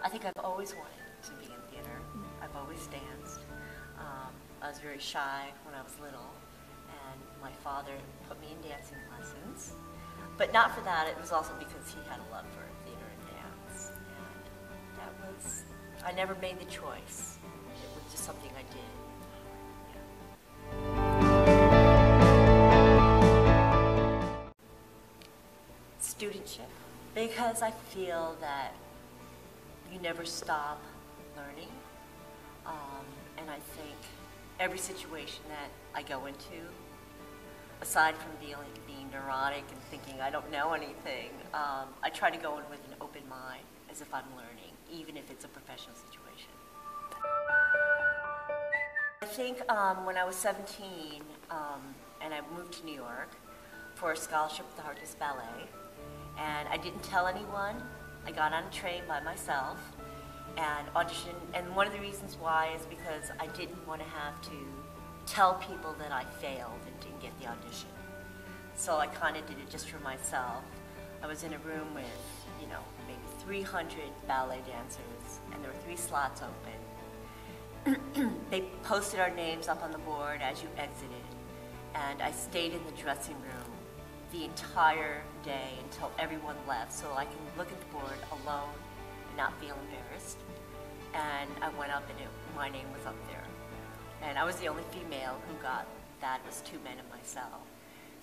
I think I've always wanted to be in theater. I've always danced. I was very shy when I was little, and my father put me in dancing lessons. But not for that, it was also because he had a love for theater and dance. And that was, I never made the choice. It was just something I did. Studentship, because I feel that you never stop learning, and I think every situation that I go into, aside from being neurotic and thinking I don't know anything, I try to go in with an open mind, as if I'm learning, even if it's a professional situation. I think when I was 17, and I moved to New York for a scholarship at the Harkness Ballet, and I didn't tell anyone. I got on a train by myself and auditioned, and one of the reasons why is because I didn't want to have to tell people that I failed and didn't get the audition. So I kind of did it just for myself. I was in a room with, you know, maybe 300 ballet dancers, and there were 3 slots open. They posted our names up on the board as you exited, and I stayed in the dressing room the entire day until everyone left, so I can look at the board alone and not feel embarrassed. And I went up and my name was up there. And I was the only female who got that. It was 2 men and myself.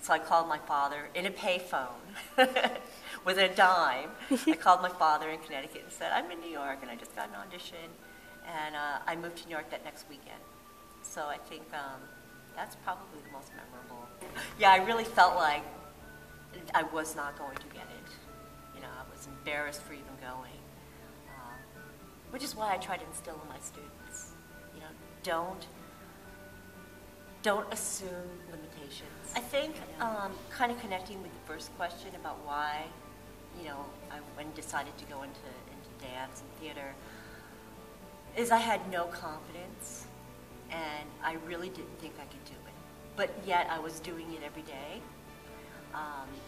So I called my father in a payphone with a dime. I called my father in Connecticut and said, I'm in New York and I just got an audition. And I moved to New York that next weekend. So I think that's probably the most memorable. Yeah, I really felt like I was not going to get it. You know, I was embarrassed for even going, which is why I try to instill in my students, you know, don't assume limitations. I think kind of connecting with the first question about why, you know, I decided to go into dance and theater, is I had no confidence, and I really didn't think I could do it. But yet I was doing it every day.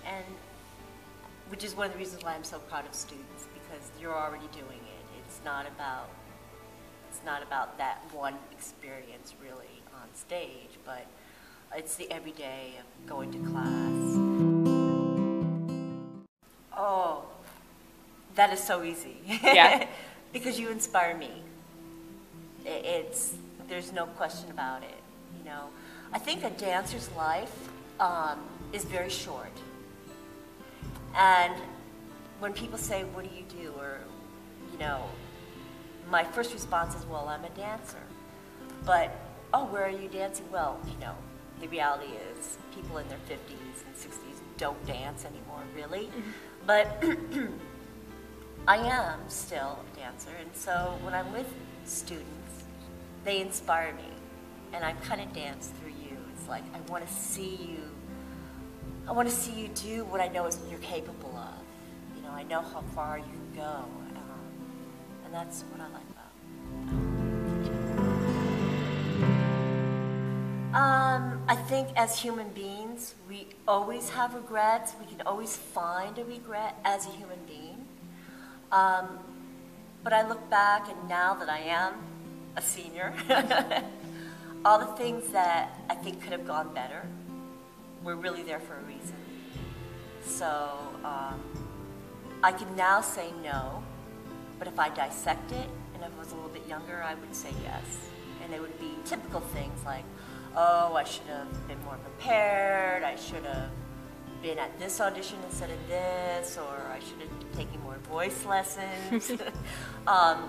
And which is one of the reasons why I'm so proud of students, because you're already doing it. It's not about that one experience really on stage, but it's the everyday of going to class. Oh, that is so easy. Yeah. Because you inspire me. There's no question about it. You know, I think a dancer's life is very short. And when people say, what do you do? Or, you know, my first response is, well, I'm a dancer. But, oh, where are you dancing? Well, you know, the reality is people in their 50s and 60s don't dance anymore, really. But I am still a dancer. And so when I'm with students, they inspire me. And I kind of dance through you. It's like, I want to see you do what I know is you're capable of. You know, I know how far you can go, and that's what I like about I think as human beings, we always have regrets. We can always find a regret as a human being. But I look back, and now that I am a senior, all the things that I think could have gone better were really there for a reason. So I can now say no, but if I dissect it, and if I was a little bit younger, I would say yes. And they would be typical things like, oh, I should have been more prepared, I should have been at this audition instead of this, or I should have taken more voice lessons.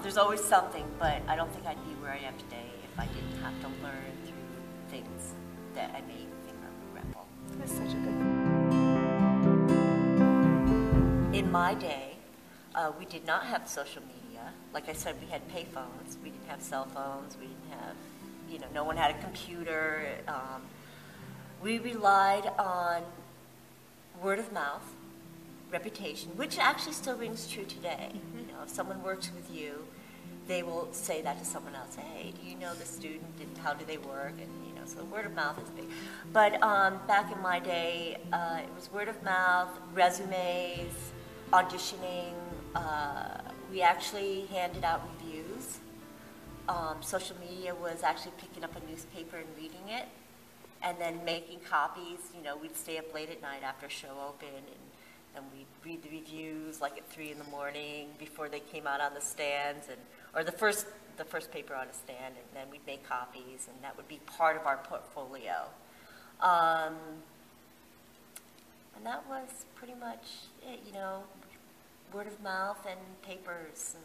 There's always something, but I don't think I'd be where I am today if I didn't have to learn through things that I may think are regretful. That's such a good. In my day, we did not have social media. Like I said, we had payphones. We didn't have cell phones. We didn't have, you know, no one had a computer. We relied on word of mouth, reputation, which actually still rings true today. You know, if someone works with you, they will say that to someone else. Hey, do you know the student? And how do they work? And you know, so word of mouth is big. But back in my day, it was word of mouth, resumes, auditioning. We we actually handed out reviews. Social media was actually picking up a newspaper and reading it, and then making copies. You know, we'd stay up late at night after show open, and we'd read the reviews like at 3 in the morning before they came out on the stands, or the first paper on a stand, and then we'd make copies, and that would be part of our portfolio. And that was pretty much it, you know, word of mouth and papers and